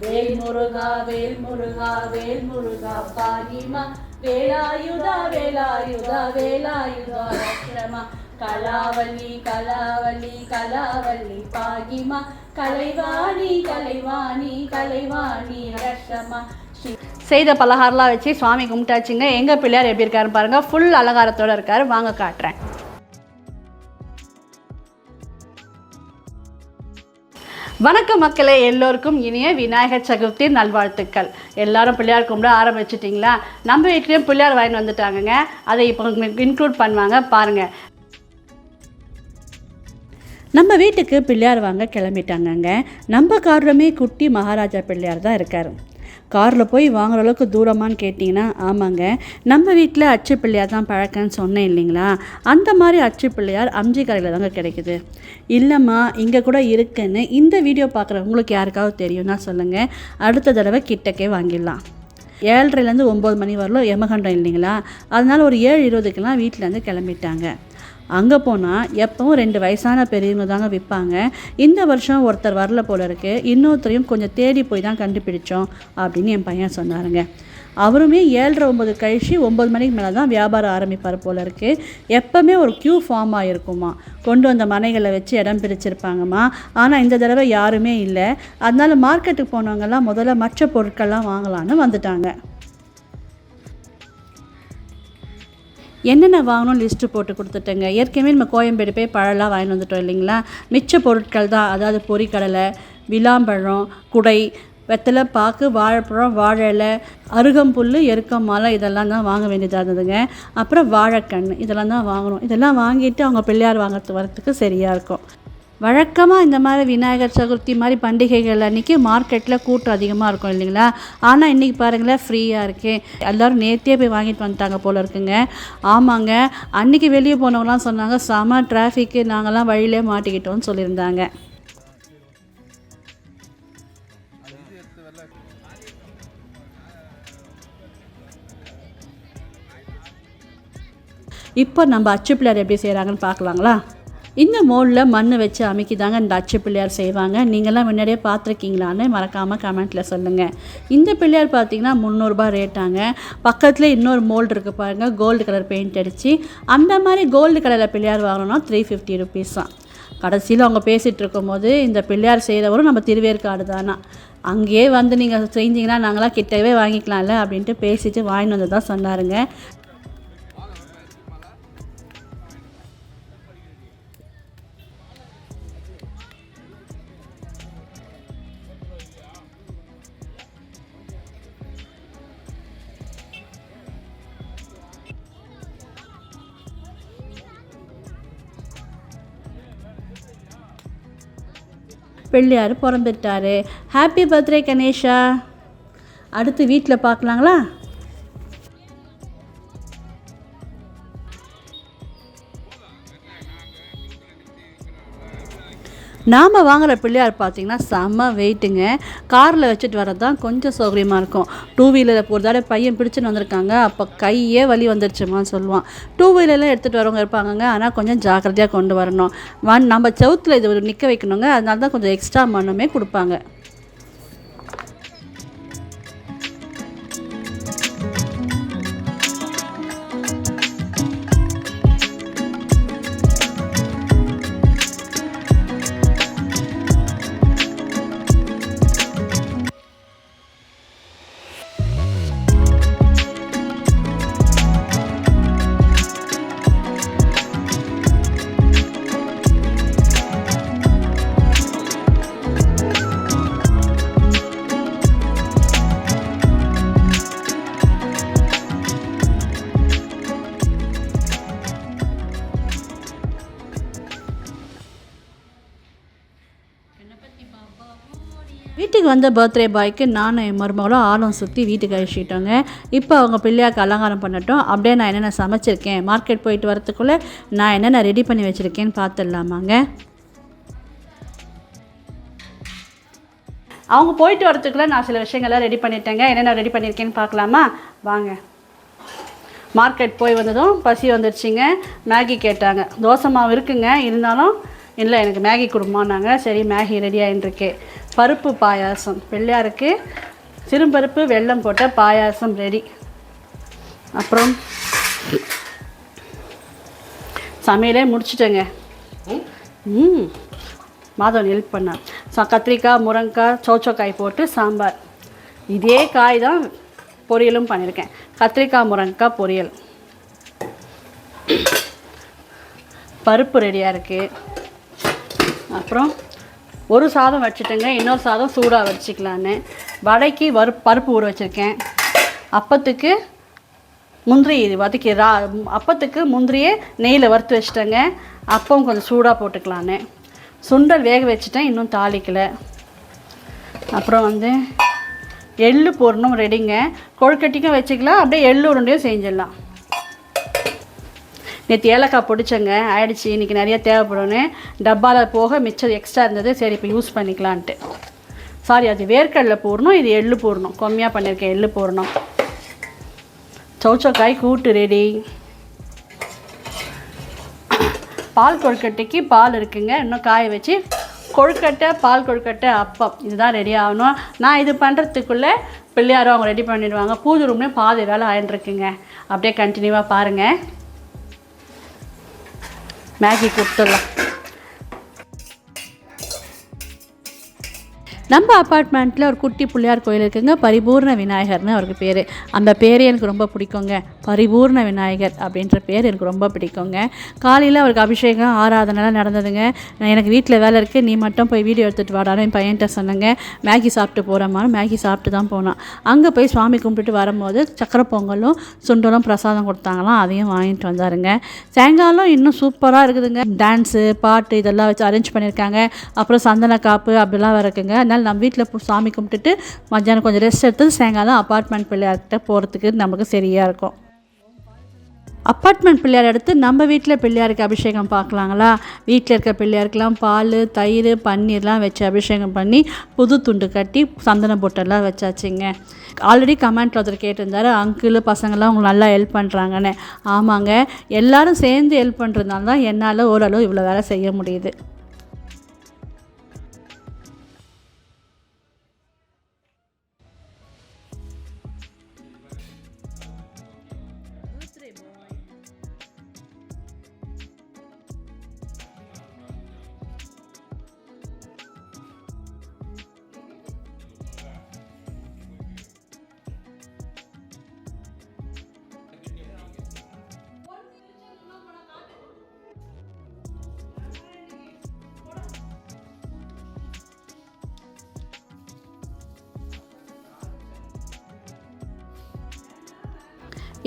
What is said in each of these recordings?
வேல் முருகா வேல் முருகா வேல் முருகா பாகிமா வேலாயுதா வேலாயுதா வேலாயுதா ரக்ஷமா கலாவல்லி கலாவல்லி கலாவல்லி பாகிமா கலைவாணி கலைவாணி கலைவாணி ரக்ஷமா. செய்த பலகாரலாம் வச்சு சுவாமி கும்பிட்டாச்சுங்க. எங்கள் பிள்ளையார் எப்படி இருக்காருன்னு பாருங்கள். ஃபுல் அலங்காரத்தோடு இருக்கார். வாங்க காட்டுறேன். வணக்கம் மக்களே, எல்லோருக்கும் இனிய விநாயகர் சதுர்த்தி நல்வாழ்த்துக்கள். எல்லாரும் பிள்ளையார் கும்பிட ஆரம்பிச்சிட்டிங்களா? நம்ம வீட்லேயும் பிள்ளையார் வாங்கிட்டு வந்துட்டாங்கங்க. அதை இப்போ இன்க்ளூட் பண்ணுவாங்க பாருங்கள். நம்ம வீட்டுக்கு பிள்ளையார் வாங்க கிளம்பிட்டாங்கங்க. நம்ம கார்லமே குட்டி மகாராஜா பிள்ளையார் தான் இருக்கார். காரில் போய் வாங்குற அளவுக்கு தூரமானு கேட்டிங்கன்னா ஆமாங்க, நம்ம வீட்டில் அச்சு பிள்ளையார் தான் பழக்கன்னு சொன்னேன் இல்லைங்களா? அந்த மாதிரி அச்சு பிள்ளையார் அம்ஜி கடையில் தாங்க கிடைக்குது. இல்லைம்மா இங்கே கூட இருக்குன்னு இந்த வீடியோ பார்க்குற உங்களுக்கு யாருக்காவது தெரியும்னா சொல்லுங்கள். அடுத்த தடவை கிட்டக்கே வாங்கிடலாம். 7:30லேருந்து 9 மணி வரலும் யமகண்டம் இல்லைங்களா? அதனால் ஒரு 7:20க்கெல்லாம் வீட்டிலேருந்து கிளம்பிட்டாங்க. அங்கே போனால் எப்பவும் 2 வயசான பெரியவங்க தாங்க விற்பாங்க. இந்த வருஷம் ஒருத்தர் வரல போல இருக்குது, இன்னொருத்தரையும் கொஞ்சம் தேடி போய் தான் கண்டுபிடிச்சோம் அப்படின்னு என் பையன் சொன்னாருங்க. அவருமே 7:30-9 கழிச்சு 9 மணிக்கு மேலே தான் வியாபாரம் ஆரம்பிப்பார் போல இருக்குது. எப்போவுமே ஒரு க்யூ ஃபார்ம் ஆகிருக்குமா. கொண்டு வந்த மனைகளை வச்சு இடம் பிரிச்சிருப்பாங்கம்மா. ஆனால் இந்த தடவை யாருமே இல்லை. அதனால மார்க்கெட்டுக்கு போனவங்கெல்லாம் முதல்ல மற்ற பொருட்கள்லாம் வாங்கலான்னு வந்துட்டாங்க. என்னென்ன வாங்கணும்னு லிஸ்ட்டு போட்டு கொடுத்துட்டேங்க. ஏற்கனவே நம்ம கோயம்பேடு போய் பழம்லாம் வாங்கிட்டு வந்துட்டோம் இல்லைங்களா? மிச்ச பொருட்கள் தான், அதாவது பொரிக்கடலை, விளாம்பழம், குடை, வெத்தலை பாக்கு, வாழைப்பழம், வாழை இலை, அருகம்புல், எருக்கம் மாலை இதெல்லாம் தான் வாங்க வேண்டியதாக இருந்ததுங்க. அப்புறம் வாழைக்கண் இதெல்லாம் தான் வாங்கணும். இதெல்லாம் வாங்கிட்டு அவங்க பிள்ளையார் வாங்கிறது வரத்துக்கு சரியாக இருக்கும். வழக்கமாக இந்த மாதிரி விநாயகர் சதுர்த்தி மாதிரி பண்டிகைகள் அன்றைக்கி மார்க்கெட்டில் கூட்டம் அதிகமாக இருக்கும் இல்லைங்களா? ஆனால் இன்றைக்கி பாருங்களேன் ஃப்ரீயாக இருக்கே. எல்லோரும் நேற்றே போய் வாங்கிட்டு வந்துட்டாங்க போல் இருக்குங்க. ஆமாங்க, அன்றைக்கி வெளியே போனவங்களாம் சொன்னாங்க செம டிராஃபிக்கு, நாங்கள்லாம் வழியிலே மாட்டிக்கிட்டோம்னு சொல்லியிருந்தாங்க. இப்போ நம்ம அச்சு பிள்ளையார் எப்படி செய்கிறாங்கன்னு பார்க்கலாங்களா? இந்த மோல்டில் மண் வச்சு அமைக்கி தாங்க இந்த அச்சு பிள்ளையார் செய்வாங்க. நீங்கள்லாம் முன்னாடியே பார்த்துருக்கீங்களான்னு மறக்காமல் கமெண்ட்டில் சொல்லுங்கள். இந்த பிள்ளையார் பார்த்திங்கன்னா 300 ரூபாய் ரேட்டாங்க. பக்கத்தில் இன்னொரு மோல்டு இருக்குது பாருங்கள், கோல்டு கலர் பெயிண்ட் அடித்து. அந்த மாதிரி கோல்டு கலரில் பிள்ளையார் வாங்கணும்னா 350 ருபீஸ் தான். கடைசியில் அவங்க பேசிகிட்டு இருக்கும்போது இந்த பிள்ளையார் செய்கிறவரும் நம்ம திருவேற்காடு தானா, அங்கேயே வந்து நீங்கள் செஞ்சிங்கன்னா நாங்களாம் கிட்டவே வாங்கிக்கலாம்ல அப்படின்ட்டு பேசிட்டு வாங்கிட்டு வந்து தான் சொன்னாருங்க. பிள்ளையார் பிறந்துட்டாரு. Happy birthday Ganesha. அடுத்து வீட்டில் பார்க்கலாங்களா? நாம் வாங்குகிற பிள்ளையார் பார்த்திங்கன்னா செம்ம வெயிட்டுங்க. காரில் வச்சுட்டு வரது தான் கொஞ்சம் சௌகரியமாக இருக்கும். 2 வீலரில் ஒரு தடவை பையன் பிடிச்சின்னு வந்திருக்காங்க, அப்போ கையே வலி வந்துருச்சுமான்னு சொல்லுவான். 2 வீலரில் எடுத்துகிட்டு வரவங்க இருப்பாங்கங்க, ஆனால் கொஞ்சம் ஜாக்கிரதையாக கொண்டு வரணும். நம்ம சவுத்தில் இது நிற்க வைக்கணுங்க, அதனால தான் கொஞ்சம் எக்ஸ்ட்ரா மண்ணுமே கொடுப்பாங்க. வீட்டுக்கு வந்த பர்த்டே பாய்க்கு நானும் என் மருமகளும் ஆளும் சுற்றி வீட்டுக்கு அழிச்சிட்டோங்க. இப்போ அவங்க பிள்ளையாருக்கு அலங்காரம் பண்ணட்டும். அப்படியே நான் என்னென்ன சமைச்சிருக்கேன், மார்க்கெட் போயிட்டு வரத்துக்குள்ளே நான் என்னென்ன ரெடி பண்ணி வச்சுருக்கேன்னு பார்த்துடலாமாங்க. அவங்க போயிட்டு வரத்துக்குள்ளே நான் சில விஷயங்கள்லாம் ரெடி பண்ணிட்டேங்க. என்னென்ன ரெடி பண்ணியிருக்கேன்னு பார்க்கலாமா வாங்க. மார்க்கெட் போய் வந்ததும் பசி வந்துடுச்சிங்க. மேகி கேட்டாங்க. தோசை மாவு இருக்குங்க, இருந்தாலும் இல்லை எனக்கு மேகி கொடுமான்னாங்க. சரி மேகி ரெடி ஆகிட்டுருக்கே. பருப்பு பாயாசம், பிள்ளையாருக்கு சிறுபருப்பு வெல்லம் போட்ட பாயாசம் ரெடி. அப்புறம் சமையலே முடிச்சிட்டேங்க. மாதவன் ஹெல்ப் பண்ணான். கத்திரிக்காய், முருங்கைக்காய், சௌச்சக்காய் போட்டு சாம்பார். இதே காய் தான் பொரியலும் பண்ணியிருக்கேன். கத்திரிக்காய் முருங்கைக்காய் பொரியல். பருப்பு ரெடியாக இருக்குது. அப்புறம் ஒரு சாதம் வச்சுட்டேங்க, இன்னொரு சாதம் சூடாக வச்சுக்கலான்னு. வடைக்கு பருப்பு ஊற வச்சுருக்கேன். அப்பத்துக்கு முந்திரி வதக்கி அப்பத்துக்கு முந்திரியே நெய்யில் வறுத்து வச்சுட்டேங்க. அப்பம் கொஞ்சம் சூடாக போட்டுக்கலான்னு. சுண்டல் வேக வச்சுட்டேன், இன்னும் தாளிக்கலை. அப்புறம் எள்ளு போடணும் ரெடிங்க. கொழுக்கட்டிக்கும் வச்சுக்கலாம், அப்படியே எள்ளு உருண்டையும் செஞ்சிடலாம். நேற்று ஏலக்காய் பிடிச்சங்க, ஆயிடுச்சு. இன்றைக்கி நிறைய தேவைப்படும்னு டப்பாவில் போக மிச்சம் எக்ஸ்ட்ரா இருந்தது. சரி இப்போ யூஸ் பண்ணிக்கலான்ட்டு. சாரி, அது வேர்க்கடலை போடணும், இது எள்ளு போடணும். கம்மியாக பண்ணியிருக்கேன், எள்ளு போடணும். சௌச்சக்காய் கூட்டு ரெடி. பால் கொழுக்கட்டைக்கு பால் இருக்குங்க, இன்னும் காய வச்சு கொழுக்கட்டை, பால் கொழுக்கட்டை, அப்பம் இதுதான் ரெடி ஆகணும். நான் இது பண்ணுறதுக்குள்ளே பிள்ளையாரும் அவங்க ரெடி பண்ணிடுவாங்க. பூஜை ரூம்லேயும் பாதி வேலை ஆயின்ட்டுருக்குங்க. அப்படியே கண்டினியூவாக பாருங்கள். மேகி கொடுத்துடலாம். நம்ம அப்பார்ட்மெண்ட்டில் ஒரு குட்டி பிள்ளையார் கோயில் இருக்குங்க. பரிபூர்ண விநாயகர்னு அவருக்கு பேர். அந்த பேர் எனக்கு ரொம்ப பிடிக்குங்க. பரிபூர்ண விநாயகர் அப்படின்ற பேர் எனக்கு ரொம்ப பிடிக்குங்க. காலையில் அவருக்கு அபிஷேகம் ஆராதனைலாம் நடந்ததுங்க. எனக்கு வீட்டில் வேலை இருக்குது, நீ மட்டும் போய் வீடியோ எடுத்துகிட்டு வாடான்னு என் பையன்கிட்ட சொன்னேங்க. மேகி சாப்பிட்டு போகிறோமா, மேகி சாப்பிட்டு தான் போனான். அங்கே போய் சுவாமி கும்பிட்டுட்டு வரும்போது சக்கரை பொங்கலும் சுண்டலும் பிரசாதம் கொடுத்தாங்களாம், அதையும் வாங்கிட்டு வந்தாருங்க. சாயங்காலம் இன்னும் சூப்பராக இருக்குதுங்க. டான்ஸு, பாட்டு இதெல்லாம் வச்சு அரேஞ்ச் பண்ணியிருக்காங்க. அப்புறம் சந்தன காப்பு அப்படிலாம் இருக்குங்க. அதனால் நம்ம வீட்டில் சாமி கும்பிட்டுட்டு மத்தியானம் கொஞ்சம் ரெஸ்ட் எடுத்து சாயங்காலம் அப்பார்ட்மெண்ட் பிள்ளையார்கிட்ட போகிறதுக்கு நமக்கு சரியாக இருக்கும். அப்பார்ட்மெண்ட் பிள்ளையார் எடுத்து நம்ம வீட்டில் பிள்ளையாருக்கு அபிஷேகம் பார்க்கலாங்களா. வீட்டில் இருக்க பிள்ளையாருக்கெலாம் பால், தயிர், பன்னீர்லாம் வச்சு அபிஷேகம் பண்ணி புது துண்டு கட்டி சந்தன பொட்டெல்லாம் வச்சாச்சுங்க. ஆல்ரெடி கமெண்ட்டில் ஒருத்தர் கேட்டிருந்தார், அங்கிள் பசங்கள்லாம் உங்களுக்கு நல்லா ஹெல்ப் பண்ணுறாங்கன்னு. ஆமாங்க, எல்லோரும் சேர்ந்து ஹெல்ப் பண்ணுறதுனால தான் என்னால் ஓரளவு இவ்வளோ வேலை செய்ய முடியுது.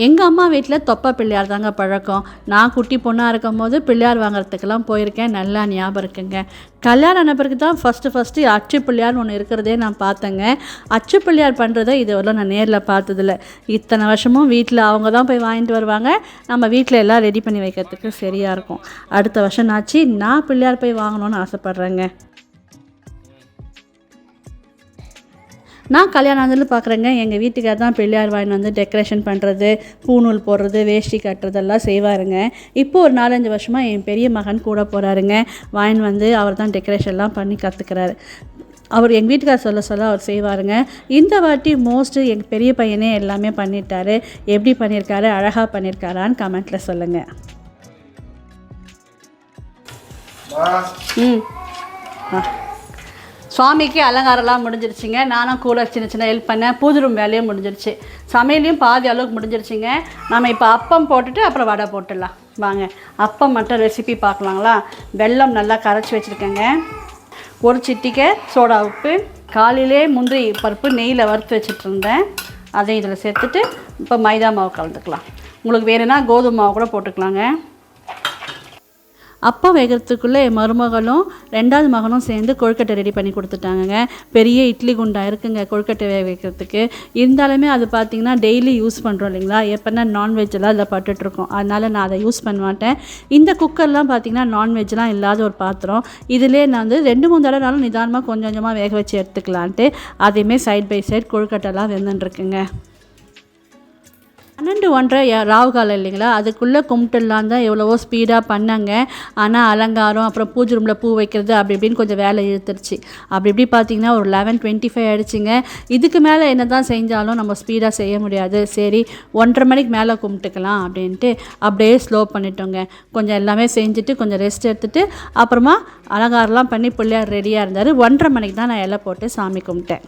எங்கள் அம்மா வீட்டில் தொப்பை பிள்ளையார் தாங்க பழக்கம். நான் குட்டி பொண்ணாக இருக்கும் போது பிள்ளையார் வாங்குறதுக்கெல்லாம் போயிருக்கேன், நல்லா ஞாபகம் இருக்குங்க. கல்யாணம் ஆன பிறகு தான் ஃபஸ்ட்டு அச்சு பிள்ளையார்னு ஒன்று இருக்கிறதே நான் பார்த்தேங்க. அச்சு பிள்ளையார் பண்ணுறதை இதுவரை நான் நேரில் பார்த்ததில்ல. இத்தனை வருஷமும் வீட்டில் அவங்க தான் போய் வாங்கிட்டு வருவாங்க, நம்ம வீட்டில் எல்லாம் ரெடி பண்ணி வைக்கிறதுக்கு சரியாக இருக்கும். அடுத்த வருஷம் ஆச்சு நான் பிள்ளையார் போய் வாங்கணும்னு ஆசைப்பட்றேங்க. நான் கல்யாணம் ஆனதில் பார்க்குறேங்க, எங்கள் வீட்டுக்கார தான் பிள்ளையார் வாங்கிட்டு டெக்கரேஷன் பண்ணுறது, பூநூல் போடுறது, வேஷ்டி கட்டுறதெல்லாம் செய்வாருங்க. இப்போது ஒரு 4-5 வருஷமாக என் பெரிய மகன் கூட போகிறாருங்க. வாங்கிட்டு அவர் தான் டெக்கரேஷன்லாம் பண்ணி கற்றுக்கிறாரு. அவர் எங்கள் வீட்டுக்கார் சொல்ல அவர் செய்வாருங்க. இந்த வாட்டி மோஸ்ட்டு எங்கள் பெரிய பையனே எல்லாமே பண்ணிட்டாரு. எப்படி பண்ணியிருக்காரு, அழகாக பண்ணியிருக்காரான்னு கமெண்ட்டில் சொல்லுங்கள். சுவாமிக்கு அலங்காரம்லாம் முடிஞ்சிருச்சுங்க. நானும் கூட சின்ன ஹெல்ப் பண்ணேன். பூஜை ரூம் வேலையும் முடிஞ்சிருச்சு. சமையலையும் பாதி அளவுக்கு முடிஞ்சிருச்சுங்க. நம்ம இப்போ அப்பம் போட்டுட்டு அப்புறம் வடை போட்டுடலாம் வாங்க. அப்பம் மட்டும் ரெசிபி பார்க்கலாங்களா. வெல்லம் நல்லா கரைச்சி வச்சுருக்கேங்க. ஒரு சிட்டிக்கை சோடா உப்பு, காலையிலே முந்திரி பருப்பு நெய்யில் வறுத்து வச்சுட்டு இருந்தேன், அதையும் இதில் சேர்த்துட்டு இப்போ மைதா மாவு கலந்துக்கலாம். உங்களுக்கு வேணும்னா கோதுமை மாவு கூட போட்டுக்கலாங்க. அப்பா வேகிறதுக்குள்ளே என் மருமகளும் 2வது மகனும் சேர்ந்து கொழுக்கட்டை ரெடி பண்ணி கொடுத்துட்டாங்கங்க. பெரிய இட்லி குண்டா இருக்குங்க கொழுக்கட்டை வேக வைக்கிறதுக்கு. இருந்தாலுமே அது பார்த்திங்கன்னா டெய்லி யூஸ் பண்ணுறோம் இல்லைங்களா, எப்போனா நான்வெஜ்ஜெல்லாம் அதில் பட்டுட்ருக்கோம், அதனால் நான் அதை யூஸ் பண்ண மாட்டேன். இந்த குக்கர்லாம் பார்த்திங்கன்னா நான்வெஜ்லாம் இல்லாத ஒரு பாத்திரம். இதிலே நான் 2-3 தடவைனாலும் நிதானமாக கொஞ்சம் கொஞ்சமாக வேக வச்சு எடுத்துக்கலான்ட்டு அதையுமே சைட் பை சைட் கொழுக்கட்டைலாம் வெந்துட்டுருக்குங்க. 12:30 ராவு காலம் இல்லைங்களா, அதுக்குள்ளே கும்பிட்டுலாம் தான் எவ்வளவோ ஸ்பீடாக பண்ணாங்க. ஆனால் அலங்காரம், அப்புறம் பூஜை ரூமில் பூ வைக்கிறது அப்படி இப்படின்னு கொஞ்சம் வேலை இழுத்துருச்சு. அப்படி இப்படி பார்த்திங்கன்னா ஒரு 11:25 ஆகிடுச்சிங்க. இதுக்கு மேலே என்ன தான் செஞ்சாலும் நம்ம ஸ்பீடாக செய்ய முடியாது. சரி 1:30 மணிக்கு மேலே கும்பிட்டுக்கலாம் அப்படின்ட்டு அப்படியே ஸ்லோ பண்ணிட்டோங்க. கொஞ்சம் எல்லாமே செஞ்சுட்டு கொஞ்சம் ரெஸ்ட் எடுத்துகிட்டு அப்புறமா அலங்காரம்லாம் பண்ணி பிள்ளையார் ரெடியாக இருந்தார். 1:30 மணிக்கு தான் நான் இலை போட்டு சாமி கும்பிட்டேன்.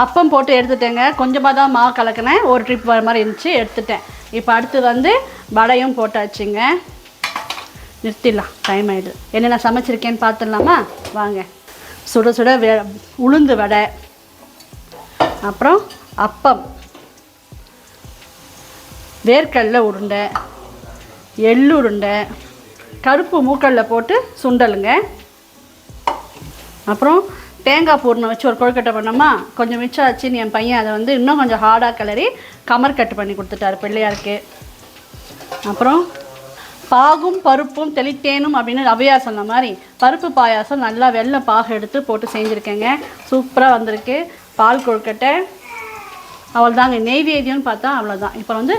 அப்பம் போட்டு எடுத்துட்டேங்க. கொஞ்சமாக தான் மாவு கலக்கினேன், ஒரு ட்ரிப் வர மாதிரி இருந்துச்சு, எடுத்துட்டேன். இப்போ அடுத்து வந்து வடையும் போட்டாச்சுங்க. நிறுத்திடலாம், டைம் ஆகிடுது. என்னென்ன சமைச்சிருக்கேன்னு பார்த்துடலாமா வாங்க. சுட சுட உளுந்து வடை, அப்புறம் அப்பம், வேர்க்கடலை உருண்டை, எள்ளு உருண்டை, கருப்பு மூக்கடலை போட்டு சுண்டலுங்க, அப்புறம் தேங்காய் பூர்ணம் வச்சு ஒரு கொழுக்கட்டை பண்ணோமா. கொஞ்சம் மிச்சம் ஆச்சுன்னு என் பையன் அதை வந்து இன்னும் கொஞ்சம் ஹார்டாக கிளறி கமர்கட்டு பண்ணி கொடுத்துட்டாரு பிள்ளையாருக்கு. அப்புறம் பாகும் பருப்பும் தெளித்தேனும் அப்படின்னு அவையார் சொன்ன மாதிரி பருப்பு பாயாசம் நல்லா வெள்ளை பாகு எடுத்து போட்டு செஞ்சுருக்கேங்க. சூப்பராக வந்திருக்கு. பால் கொழுக்கட்டை அவ்வளோதாங்க. நெய்வேத்தியம்னு பார்த்தா அவ்வளோதான். இப்போ வந்து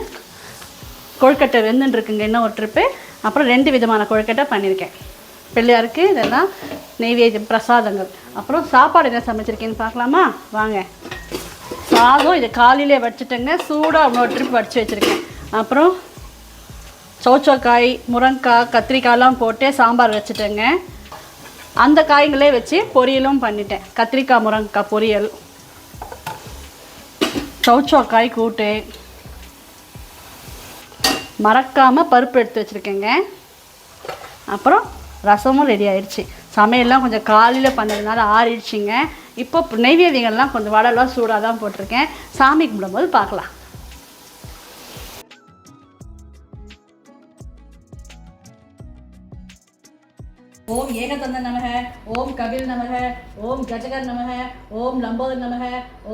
கொழுக்கட்டை வெந்துட்டுருக்குங்க, இன்னும் ஒரு ட்ரிப்பு. அப்புறம் 2 விதமான கொழுக்கட்டை பண்ணியிருக்கேன் பிள்ளையாருக்கு. இதெல்லாம் நெய்வேத்தியம் பிரசாதங்கள். அப்புறம் சாப்பாடு என்ன சமைச்சிருக்கேன்னு பார்க்கலாமா வாங்க. சாதம் இதை காலையிலே வச்சுட்டேங்க, சூடாக இன்னொரு ட்ரிப் வடித்து வச்சுருக்கேன். அப்புறம் சௌச்சக்காய், முருங்கைக்காய், கத்திரிக்காயெலாம் போட்டு சாம்பார் வச்சுட்டேங்க. அந்த காய்களே வச்சு பொரியலும் பண்ணிட்டேன். கத்திரிக்காய் முருங்கைக்காய் பொரியல், சௌச்சக்காய் கூட்டு, மறக்காமல் பருப்பு எடுத்து வச்சுருக்கேங்க. அப்புறம் ரசமும் ரெடி ஆயிடுச்சு. சமையல்லாம் கொஞ்சம் காலையில் பண்ணதுனால ஆறிடுச்சிங்க. இப்போ நெய்வேத்தியங்கள்லாம் கொஞ்சம் வடைலாம் சூடாக தான் போட்டிருக்கேன். சாமி கும்பிடும்போது பார்க்கலாம். ஓம் ஏகதந்த நமக, ஓம் கபில் நமக, ஓம் கஜகர் நமக, ஓம் லம்போதர் நமக,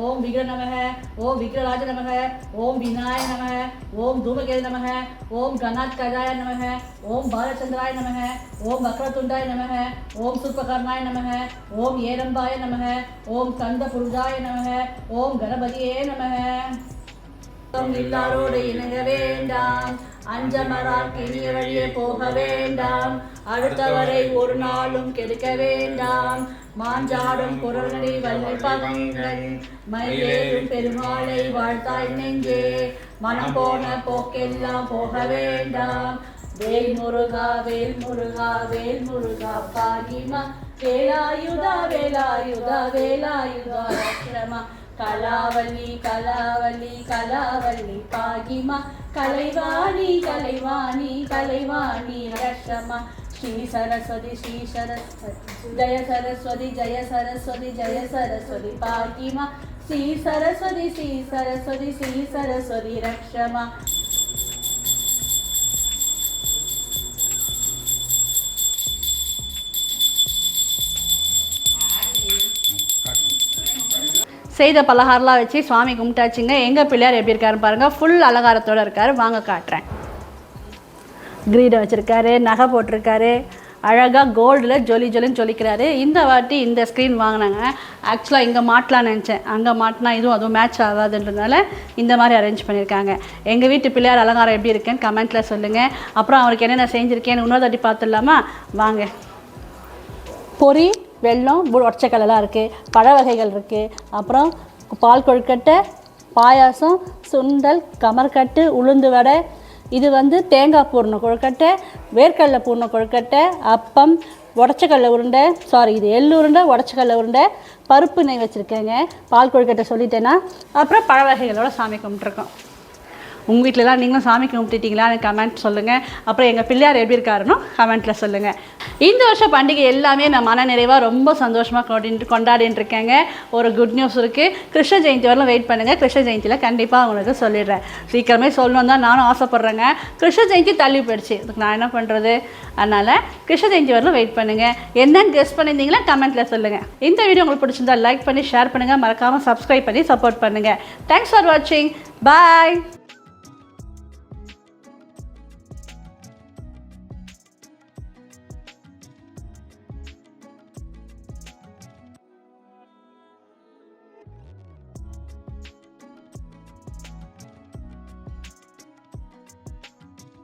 ஓம் விக்ர நமக, ஓம் விக்ரராஜ நமக, ஓம் விநாய நமக, ஓம் தூமகேது நமக, ஓம் கணாத் கஜாய நமக, ஓம் பாலச்சந்திராய நமக, ஓம் வக்ரதுண்டாய நமக, ஓம் சூர்பகர்ணாய நமக, ஓம் ஏரம்பாய நமக, ஓம் கந்த புருஷாய நமக, ஓம் கணபதியே நமக. எல்லாரோடு இணங்க வேண்டாம், அஞ்சமரால் கிணிய வழியே போக வேண்டாம், அடுத்தவரை ஒரு நாளும் கெடுக்க வேண்டாம், மாஞ்சாடும் குரல்களை வல்லி பதங்கள் மயிலேறும் பெருமாளை வாழ்த்தாய் நெஞ்சே, மனம் போன போக்கெல்லாம் போக வேண்டாம், வேல் முருகா வேல் முருகா வேல் முருகா பாகிமா, வேலாயுதா வேலாயுதா வேலாயுதா ரக்ஷமா, கலாவல்லி கலாவல்லி கலாவல்லி பாகிமா, கலைவாணி கலைவாணி கலைவாணி ரக்ஷமா, ஸ்ரீ சரஸ்வதி ஜய சரஸ்வதி ஜய சரஸ்வதி ஜய சரஸ்வதி பாகிமா, ஸ்ரீ சரஸ்வதி ஸ்ரீ சரஸ்வதி ரக்ஷமா. செய்த பலகாரலாம் வச்சு சுவாமி கும்பிட்டாச்சுங்க. எங்கள் பிள்ளையார் எப்படி இருக்காருன்னு பாருங்கள். ஃபுல் அலங்காரத்தோடு இருக்கார். வாங்க காட்டுறேன். கிரீடம் வச்சுருக்காரு, நகை போட்டிருக்காரு, அழகாக கோல்டில் ஜொலின்னு ஜொலிக்கிறாரு. இந்த வாட்டி இந்த ஸ்க்ரீன் வாங்கினாங்க. ஆக்சுவலாக இங்கே மாட்டலான்னு நினச்சேன். அங்கே மாட்டினா அதுவும் மேட்ச் ஆகாதுன்றதுனால இந்த மாதிரி அரேஞ்ச் பண்ணியிருக்காங்க. எங்கள் வீட்டு பிள்ளையார் அலங்காரம் எப்படி இருக்குன்னு கமெண்ட்டில் சொல்லுங்கள். அப்புறம் அவருக்கு என்னென்ன செஞ்சுருக்கேன்னு இன்னொரு தாட்டி பார்த்துடலாமா வாங்க. பொரி, வெல்லம், ஒற்றைக்கல்லாம் இருக்குது, பழ வகைகள் இருக்குது, அப்புறம் பால் கொழுக்கட்டை, பாயாசம், சுண்டல், கமர்கட்டு, உளுந்து வடை, இது வந்து தேங்காய் பூர்ண கொழுக்கட்டை, வேர்க்கடலை பூர்ண கொழுக்கட்டை, அப்பம், உடச்சக்கடலை உருண்டை, இது எள்ளு உருண்டை, உடச்சக்கடலை உருண்டை, பருப்பு நெய் வச்சுருக்கேங்க. பால் கொழுக்கட்டை சொல்லிட்டேன்னா. அப்புறம் பழ வகைகளோட சாமி கும்பிட்ருக்கோம். உங்கள் வீட்டிலலாம் நீங்களும் சாமி கும்பிட்டுட்டீங்களான்னு கமெண்ட் சொல்லுங்கள். அப்புறம் எங்கள் பிள்ளையார் எப்படி இருக்காருன்னு கமெண்ட்டில் சொல்லுங்கள். இந்த வருஷம் பண்டிகை எல்லாமே நான் மன நிறைவாக ரொம்ப சந்தோஷமாக கொண்டாடிட்டு இருக்கேங்க. ஒரு குட் நியூஸ் இருக்குது. கிருஷ்ண ஜெயந்தி வரலாம் வெயிட் பண்ணுங்கள். கிருஷ்ண ஜெயந்தியில் கண்டிப்பாக உங்களுக்கு சொல்லிடுறேன். சீக்கிரமே சொல்லணும் தான் நானும் ஆசைப்பட்றேங்க. கிருஷ்ண ஜெயந்தி தள்ளி போயிடுச்சு, அதுக்கு நான் என்ன பண்ணுறது? அதனால் கிருஷ்ண ஜெயந்தி வரலாம் வெயிட் பண்ணுங்கள். என்னன்னு கெஸ் பண்ணியிருந்தீங்களா கமெண்ட்டில் சொல்லுங்கள். இந்த வீடியோ உங்களுக்கு பிடிச்சிருந்தா லைக் பண்ணி ஷேர் பண்ணுங்கள். மறக்காமல் சப்ஸ்கிரைப் பண்ணி சப்போர்ட் பண்ணுங்கள். தேங்க்ஸ் ஃபார் வாட்சிங். பாய்.